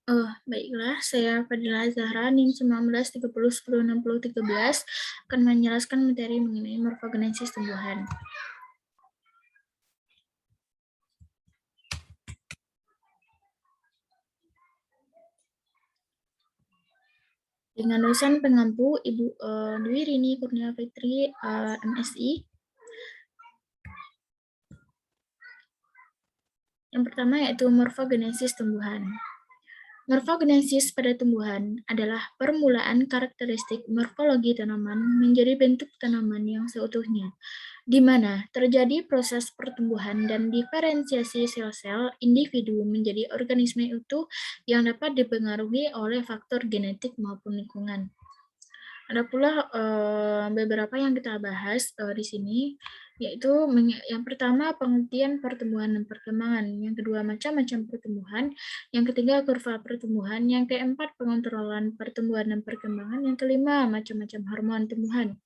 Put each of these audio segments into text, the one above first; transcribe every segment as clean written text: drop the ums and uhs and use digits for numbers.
Baiklah, saya Fadila Zahra, NIM 1930106013 akan menjelaskan materi mengenai morfogenesis tumbuhan. Dengan dosen pengampu Ibu Dwi Rini Kurnia Fitri, MSI. Yang pertama yaitu morfogenesis tumbuhan. Morfogenesis pada tumbuhan adalah permulaan karakteristik morfologi tanaman menjadi bentuk tanaman yang seutuhnya, di mana terjadi proses pertumbuhan dan diferensiasi sel-sel individu menjadi organisme utuh yang dapat dipengaruhi oleh faktor genetik maupun lingkungan. Ada pula beberapa yang kita bahas di sini, yaitu yang pertama pengertian pertumbuhan dan perkembangan, yang kedua macam-macam pertumbuhan, yang ketiga kurva pertumbuhan, yang keempat pengontrolan pertumbuhan dan perkembangan, yang kelima macam-macam hormon tumbuhan.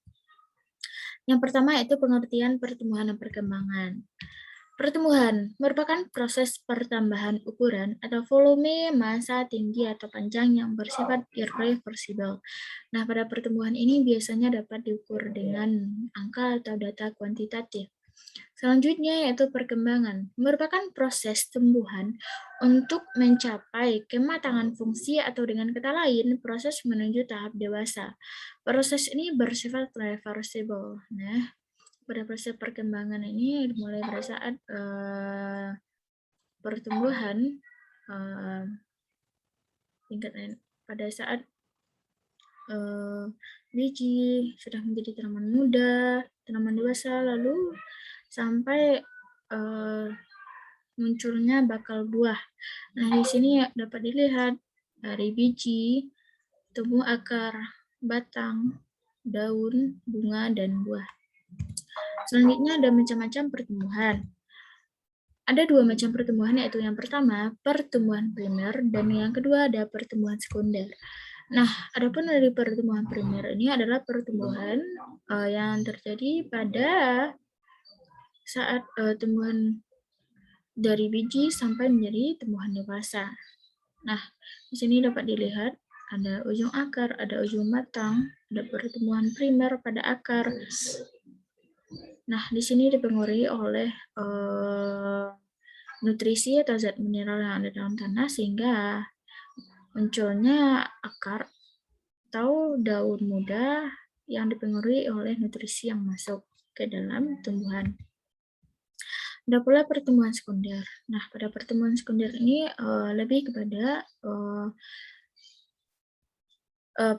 Yang pertama yaitu pengertian pertumbuhan dan perkembangan. Pertumbuhan merupakan proses pertambahan ukuran atau volume massa tinggi atau panjang yang bersifat irreversibel. Nah, pada pertumbuhan ini biasanya dapat diukur dengan angka atau data kuantitatif. Selanjutnya yaitu perkembangan, merupakan proses tumbuhan untuk mencapai kematangan fungsi atau dengan kata lain, proses menuju tahap dewasa. Proses ini bersifat reversible. Nah, pada proses perkembangan ini dimulai pada saat pertumbuhan pada saat biji sudah menjadi tanaman muda, tanaman dewasa, lalu sampai munculnya bakal buah. Nah, di sini dapat dilihat dari biji, tumbuh akar, batang, daun, bunga, dan buah. Selanjutnya ada macam-macam pertumbuhan. Ada dua macam pertumbuhan, yaitu yang pertama pertumbuhan primer dan yang kedua ada pertumbuhan sekunder. Nah, adapun dari pertumbuhan primer ini adalah pertumbuhan yang terjadi pada saat tumbuhan dari biji sampai menjadi tumbuhan dewasa. Nah, di sini dapat dilihat ada ujung akar, ada ujung batang, ada pertumbuhan primer pada akar. Nah, di sini dipengaruhi oleh nutrisi atau zat mineral yang ada dalam tanah sehingga munculnya akar atau daun muda yang dipengaruhi oleh nutrisi yang masuk ke dalam tumbuhan. Ada pula pertumbuhan sekunder. Nah, pada pertumbuhan sekunder ini lebih kepada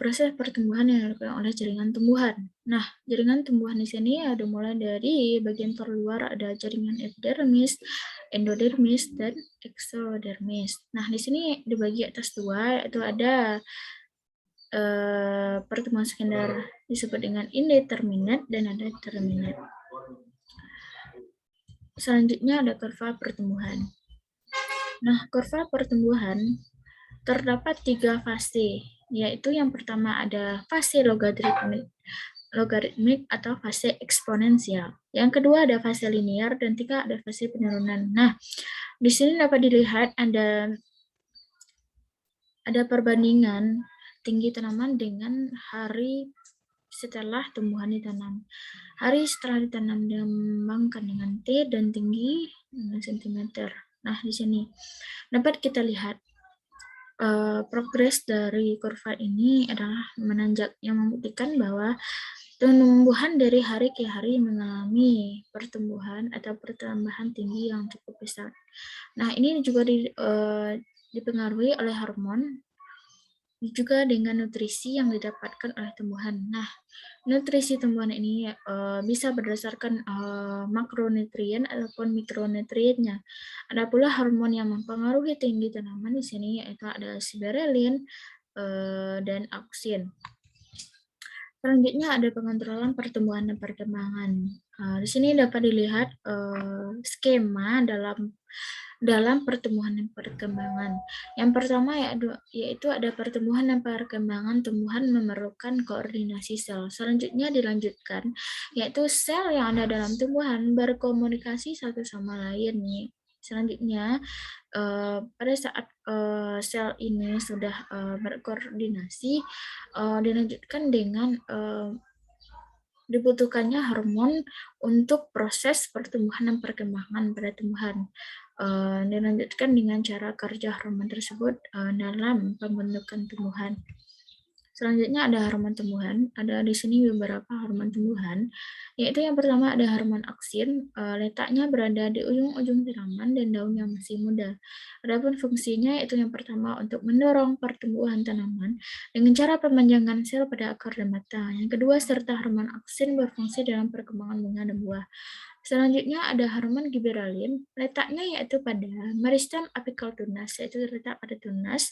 proses pertumbuhan yang dilakukan oleh jaringan tumbuhan. Nah, jaringan tumbuhan di sini ada mulai dari bagian terluar ada jaringan epidermis, endodermis, dan exodermis. Nah, di sini dibagi atas dua, yaitu ada pertumbuhan sekunder disebut dengan indeterminate dan ada terminate. Selanjutnya ada kurva pertumbuhan. Nah, kurva pertumbuhan terdapat 3 fase, yaitu yang pertama ada fase logaritmik atau fase eksponensial. Yang kedua ada fase linear dan tiga ada fase penurunan. Nah, di sini dapat dilihat ada perbandingan tinggi tanaman dengan hari setelah tumbuhan ditanam. Hari setelah ditanam dikembangkan dengan T dan tinggi cm. Nah, di sini dapat kita lihat progres dari kurva ini adalah menanjak, yang membuktikan bahwa tumbuhan dari hari ke hari mengalami pertumbuhan atau pertambahan tinggi yang cukup besar. Nah, ini juga dipengaruhi oleh hormon, juga dengan nutrisi yang didapatkan oleh tumbuhan. Nah, nutrisi tumbuhan ini bisa berdasarkan makronutrien ataupun mikronutriennya. Ada pula hormon yang mempengaruhi tinggi tanaman di sini, yaitu ada siberelin dan auksin. Selanjutnya ada pengontrolan pertumbuhan dan perkembangan. Di sini dapat dilihat skema dalam pertumbuhan dan perkembangan. Yang pertama yaitu ada pertumbuhan dan perkembangan tumbuhan memerlukan koordinasi sel. Selanjutnya dilanjutkan, yaitu sel yang ada dalam tumbuhan berkomunikasi satu sama lain. Selanjutnya pada saat sel ini sudah berkoordinasi, dilanjutkan dengan dibutuhkannya hormon untuk proses pertumbuhan dan perkembangan pada tumbuhan. Dilanjutkan dengan cara kerja hormon tersebut dalam pembentukan tumbuhan. Selanjutnya ada hormon tumbuhan. Ada di sini beberapa hormon tumbuhan, yaitu yang pertama ada hormon auksin, letaknya berada di ujung-ujung tanaman dan daun yang masih muda. Adapun fungsinya yaitu yang pertama untuk mendorong pertumbuhan tanaman dengan cara pemanjangan sel pada akar dan batang. Yang kedua, serta hormon auksin berfungsi dalam perkembangan bunga dan buah. Selanjutnya ada hormon giberalin, letaknya yaitu pada meristem apikal tunas, yaitu terletak pada tunas,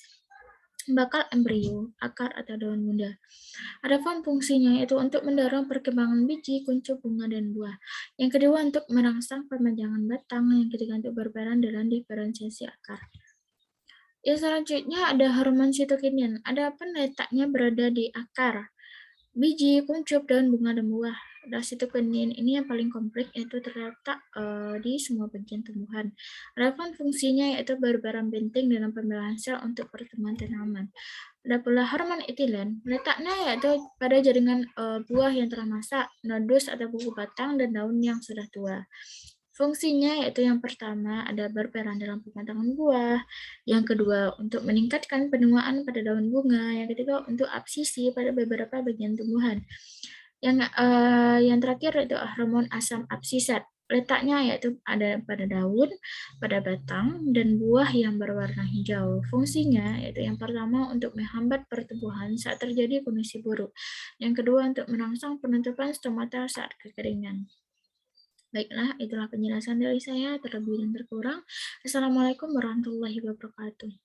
bakal embrio, akar atau daun muda. Adapun fungsinya yaitu untuk mendorong perkembangan biji, kuncup, bunga, dan buah. Yang kedua untuk merangsang pemanjangan batang, yang ketiga untuk berperan dalam diferensiasi akar. Yang selanjutnya ada hormon sitokinin. Adapun letaknya berada di akar, biji, kuncup, daun, bunga, dan buah. Sitokinin ini yang paling kompleks yaitu terletak di semua bagian tumbuhan. Adapun fungsinya yaitu berperan penting dalam pembelahan sel untuk pertumbuhan tanaman. Ada pula hormon etilen, letaknya yaitu pada jaringan buah yang telah masak, nodus atau buku batang, dan daun yang sudah tua. Fungsinya yaitu yang pertama ada berperan dalam pematangan buah, yang kedua untuk meningkatkan penuaan pada daun bunga, yang ketiga untuk absisi pada beberapa bagian tumbuhan. Yang terakhir itu hormon asam absisat. Letaknya yaitu ada pada daun, pada batang, dan buah yang berwarna hijau. Fungsinya yaitu yang pertama untuk menghambat pertumbuhan saat terjadi kondisi buruk. Yang kedua untuk merangsang penutupan stomata saat kekeringan. Baiklah, itulah penjelasan dari saya, terlebih dan terkurang. Assalamualaikum warahmatullahi wabarakatuh.